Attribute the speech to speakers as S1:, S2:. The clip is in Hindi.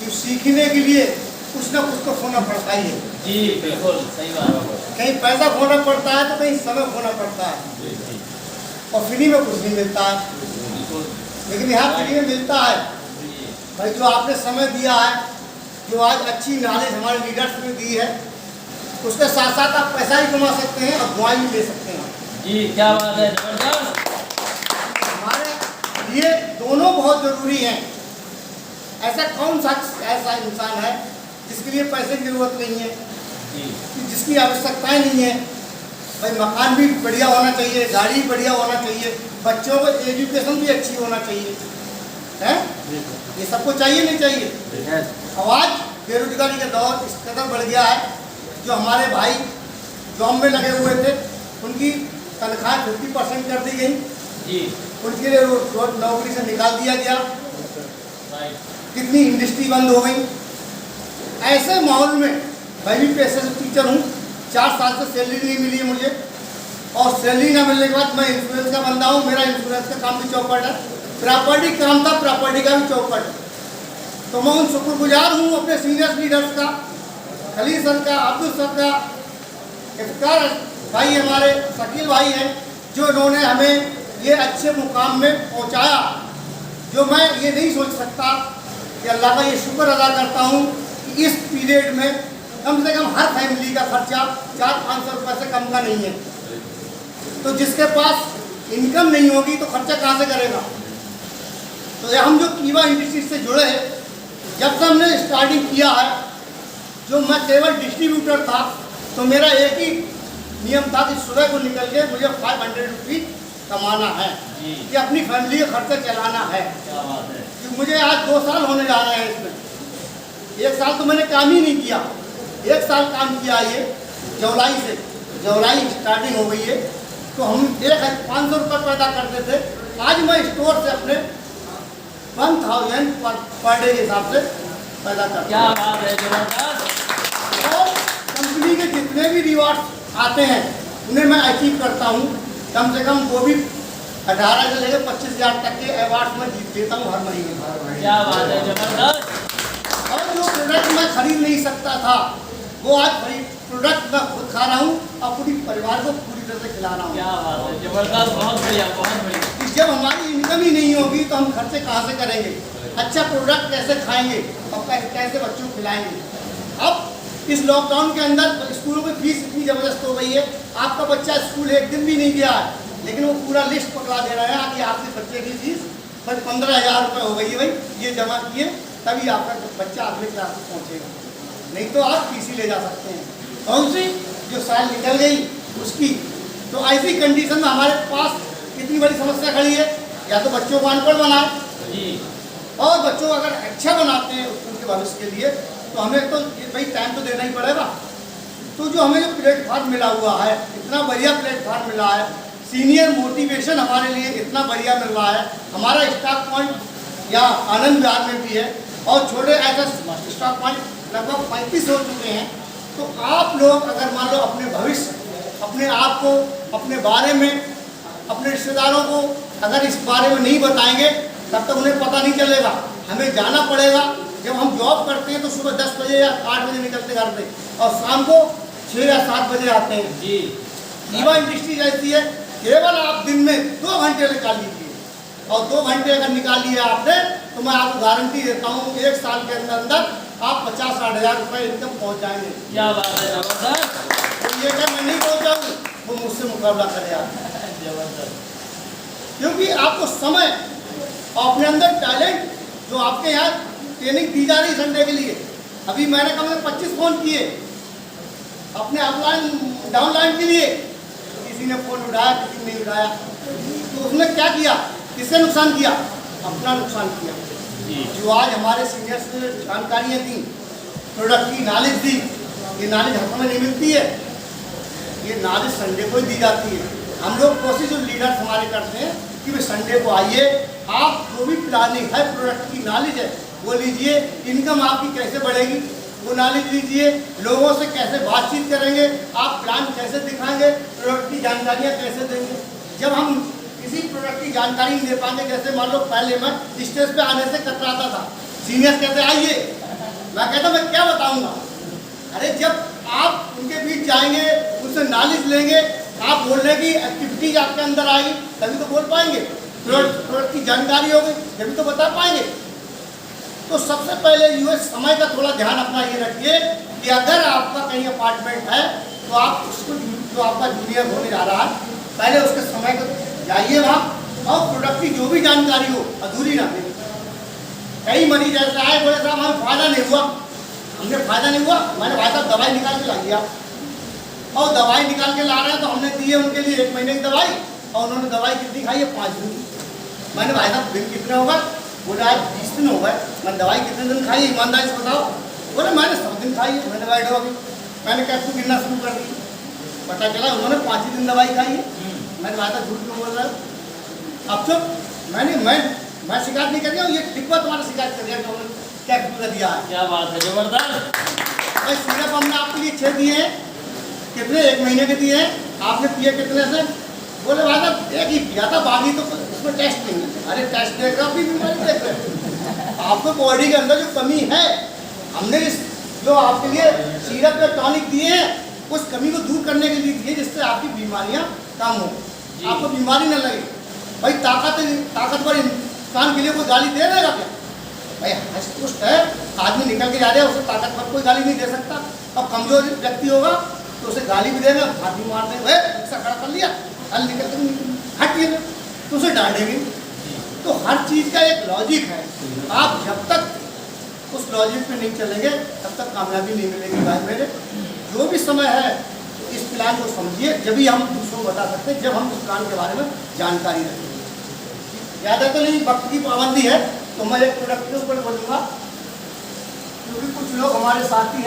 S1: कि सीखने के लिए कुछ ना कुछ तो खोना पड़ता ही है।
S2: जी बिल्कुल सही बात है।
S1: कहीं पैसा खोना पड़ता है तो कहीं समय खोना पड़ता है, और फ्री में कुछ नहीं मिलता है। लेकिन यहाँ फ्री में मिलता है भाई, जो आपने समय दिया है, जो आज अच्छी नॉलेज हमारे लीडर्स ने दी है, उसके साथ साथ आप पैसा भी कमा सकते हैं और दुआएं भी ले सकते हैं।
S2: जी क्या बात है, जबरदस्त।
S1: हमारे लिए दोनों बहुत जरूरी हैं। ऐसा कौन सा ऐसा इंसान है जिसके लिए पैसे की जरूरत नहीं है, जिसकी आवश्यकताएं नहीं है? भाई मकान भी बढ़िया होना चाहिए, गाड़ी भी बढ़िया होना चाहिए, बच्चों को एजुकेशन भी अच्छी होना चाहिए, है? ये सबको चाहिए नहीं चाहिए? अब आज बेरोजगारी का दौर इस कदर बढ़ गया है, जो हमारे भाई जॉब में लगे हुए थे उनकी तनख्वाह 50% कर दी गई जी, उनके लिए नौकरी से निकाल दिया गया, कितनी इंडस्ट्री बंद हो गई। ऐसे माहौल में मैं भी पेशे से टीचर हूँ, 4 साल से सैलरी नहीं मिली है मुझे, और सैलरी ना मिलने के बाद मैं इंश्योरेंस का बंदा हूँ। मेरा इंश्योरेंस का काम भी चौपट है, प्रॉपर्टी काम था, प्रॉपर्टी का भी चौपट है। तो मैं उन शुक्रगुजार हूँ अपने सीनियर लीडर्स का, खलील सर का, अब्दुल सर का, इफ्तार भाई हमारे शकील भाई हैं, जो उन्होंने हमें ये अच्छे मुकाम में पहुँचाया, जो मैं ये नहीं सोच सकता कि अल्लाह का ये शुक्र अदा करता हूँ कि इस पीरियड में कम से कम हर फैमिली का खर्चा 400-500 रुपये से कम का नहीं है। तो जिसके पास इनकम नहीं होगी तो खर्चा कहाँ से करेगा? तो हम जो कीवा इंडस्ट्री से जुड़े हैं, जब से हमने स्टार्टिंग किया है, जो मैं केवल डिस्ट्रीब्यूटर था, तो मेरा एक ही नियम था कि सुबह को निकल के मुझे 500 रुपीज़ कमाना है कि अपनी फैमिली का खर्चा चलाना है।
S2: क्या बात है।
S1: कि मुझे आज 2 साल होने जा रहे हैं इसमें, 1 साल तो मैंने काम ही नहीं किया, 1 साल काम किया ये जुलाई से, जुलाई स्टार्टिंग हो गई है। तो हम 1500 रुपये पैदा करते थे, आज मैं स्टोर से अपने 1000 पर डे के हिसाब से पैदा करता हूँ।
S2: क्या बात है, जबरदस्त।
S1: और कंपनी के जितने भी रिवार्ड्स आते हैं उन्हें मैं अचीव करता हूँ, कम से कम वो भी 18 से लेकर 25,000 तक के अवार्ड में जीत लेता हूँ हर महीने।
S2: क्या बात है, जबरदस्त।
S1: और जो प्रोडक्ट मैं खरीद नहीं सकता था, वो आज प्रोडक्ट मैं खुद खा रहा हूँ और पूरी परिवार को पूरी तरह से खिला रहा हूँ।
S2: क्या बात है, जबरदस्त, बहुत बढ़िया, बहुत बढ़िया।
S1: कि जब हमारी इनकम ही नहीं होगी तो हम खर्चे कहाँ से करेंगे, अच्छा प्रोडक्ट कैसे खाएंगे और कैसे बच्चों को खिलाएंगे? अब इस लॉकडाउन के अंदर स्कूलों की फीस इतनी ज़बरदस्त हो गई है, आपका बच्चा स्कूल एक दिन भी नहीं गया है, लेकिन वो पूरा लिस्ट पकड़ा दे रहा है कि आपके बच्चे की फीस बस 15,000 रुपये हो गई है, भाई ये जमा किए तभी आपका बच्चा अगले क्लास में पहुँचेगा, नहीं तो आप फीस ही ले जा सकते हैं। कौन सी? जो साल निकल गई उसकी। तो ऐसी कंडीशन में हमारे पास कितनी बड़ी समस्या खड़ी है, या तो बच्चों को अनपढ़ बनाए, और बच्चों को अगर अच्छा बनाते हैं उनके भविष्य के लिए, तो हमें तो भाई टाइम तो देना ही पड़ेगा। तो जो हमें जो प्लेटफार्म मिला हुआ है, इतना बढ़िया प्लेटफार्म मिला है, सीनियर मोटिवेशन हमारे लिए इतना बढ़िया मिल रहा है, हमारा स्टॉक पॉइंट या आनंद विहार में भी है, और छोटे ऐसे स्टॉक पॉइंट लगभग 35 हो चुके हैं। तो आप लोग अगर मान लो अपने भविष्य, अपने आप को, अपने बारे में, अपने रिश्तेदारों को अगर इस बारे में नहीं बताएंगे, तब तक उन्हें पता नहीं चलेगा। हमें जाना पड़ेगा। जब हम जॉब करते हैं तो सुबह 10 बजे या 8 बजे निकलते घर से, और शाम को 6 या 7 बजे आते हैं जी। कीवा इंडस्ट्री ऐसी है, केवल आप दिन में 2 घंटे निकाल लीजिए, और 2 घंटे अगर निकाल लिए आपने, तो मैं आपको गारंटी देता हूँ 1 साल के अंदर अंदर आप 50-60 हज़ार रुपये इनकम पहुँच जाएंगे।
S2: क्या बात है, जबरदस्त।
S1: तो ये अगर मैं नहीं पहुँचाऊँ वो मुझसे मुकाबला करे आप,
S2: जबरदस्त।
S1: क्योंकि आपको समय और अपने अंदर टैलेंट, जो आपके यहाँ ट्रेनिंग दी जा रही संडे के लिए, अभी मैंने कम से कम 25 फ़ोन किए अपने अपलाइन डाउनलाइन के लिए, किसी ने फ़ोन उठाया, किसी ने नहीं उठाया, तो उसने क्या किया, किससे नुकसान किया? अपना नुकसान किया। जो आज हमारे सीनियर्स ने जानकारियाँ दी, प्रोडक्ट की नॉलेज दी, ये नॉलेज हर समय नहीं मिलती है, ये नॉलेज संडे को ही दी जाती है। हम लोग कोशिश जो लीडर्स हमारे करते हैं कि वे संडे को आइए, आप जो भी प्लानिंग है, प्रोडक्ट की नॉलेज है वो लीजिए, इनकम आपकी कैसे बढ़ेगी वो नॉलेज लीजिए, लोगों से कैसे बातचीत करेंगे, आप प्लान कैसे दिखाएंगे, प्रोडक्ट की जानकारियाँ कैसे देंगे। जब हम किसी प्रोडक्ट की जानकारी नहीं दे पाएंगे, जैसे मान लो पहले मैं स्टेज पे आने से कतराता था, सीनियर्स कहते आइए, मैं कहता मैं क्या बताऊंगा। अरे जब आप उनके बीच जाएंगे, उनसे नॉलेज लेंगे, आप बोलने की एक्टिविटीज आपके अंदर आएगी, तभी तो बोल पाएंगे। प्रोडक्ट की जानकारी होगी तभी तो बता पाएंगे। तो सबसे पहले यूएस समय का थोड़ा ध्यान अपना ये रखिए कि अगर आपका कहीं अपार्टमेंट है तो आप उसको, जो आपका जूनियर होने जा रहा है, पहले उसके समय को जाइए वहाँ, और प्रोडक्ट की जो भी जानकारी हो अधूरी ना दें। कई मरीज ऐसे आए, बोले साहब हमें फायदा नहीं हुआ, हमने फायदा नहीं हुआ। मैंने भाई साहब दवाई निकाल के लाइए आप, और दवाई निकाल के ला रहे हैं तो हमने दी है उनके लिए 1 महीने की दवाई, और उन्होंने दवाई कितनी खाई है? 5 दिन की। मैंने भाई साहब दिन कितने होगा? बोले आज 20 दिन हो गए। मैंने दवाई कितने दिन खाई, ईमानदारी से बताओ? बोले मैंने 100 दिन खाई है। मैंने दवाई अभी मैंने कैप्सूल गिनना शुरू कर दी, पता चला उन्होंने 5 ही दिन दवाई खाई है। मैंने भाई साहब झूठ क्यों बोल रहा है? अब तो मैं शिकायत नहीं कर रही हूँ, ये डिब्बा तुम्हारा शिकायत कर दिया कि उन्होंने कैप्सूल दिया है।
S2: क्या बात है, जबरदस्त।
S1: भाई सिरप हमने आपके लिए 6 दिए हैं, कितने? 1 महीने के दिए हैं, आपने पिए कितने से? बोले भाई साहब 1 ही पिया था, बाकी तो उसमें टेस्ट नहीं है। अरे टेस्ट देख रहे हो, अपनी बीमारी देख रहे हो। आपको बॉडी के अंदर जो कमी है, हमने इस जो आपके लिए सिरप या टॉनिक दिए हैं, उस कमी को दूर करने के लिए दिए, जिससे आपकी बीमारियां कम हो, आपको बीमारी न लगे। भाई ताकतवर इंसान के लिए कोई गाली दे देगा क्या? भाई हष्ट पुष्ट है आदमी निकल के जा रहा है, उसे ताकतवर कोई गाली नहीं दे सकता। अब कमजोर व्यक्ति होगा तो उसे गाली भी देगा, हाथ भी मार देगा, रिक्शा खड़ा कर लिया, हल निकल कर हटिए, तो उसे डांटेंगे। तो हर चीज़ का एक लॉजिक है, आप जब तक उस लॉजिक पे नहीं चलेंगे तब तक कामयाबी नहीं मिलेगी। भाई मेरे, जो भी समय है इस प्लान को समझिए, जब भी हम दूसरों को बता सकते हैं, जब हम उस प्लान के बारे में जानकारी रखेंगे। ज़्यादा तो नहीं, वक्त की पाबंदी है, तो मैं एक प्रोडक्ट के ऊपर बोलूँगा, क्योंकि कुछ लोग हमारे साथी हैं।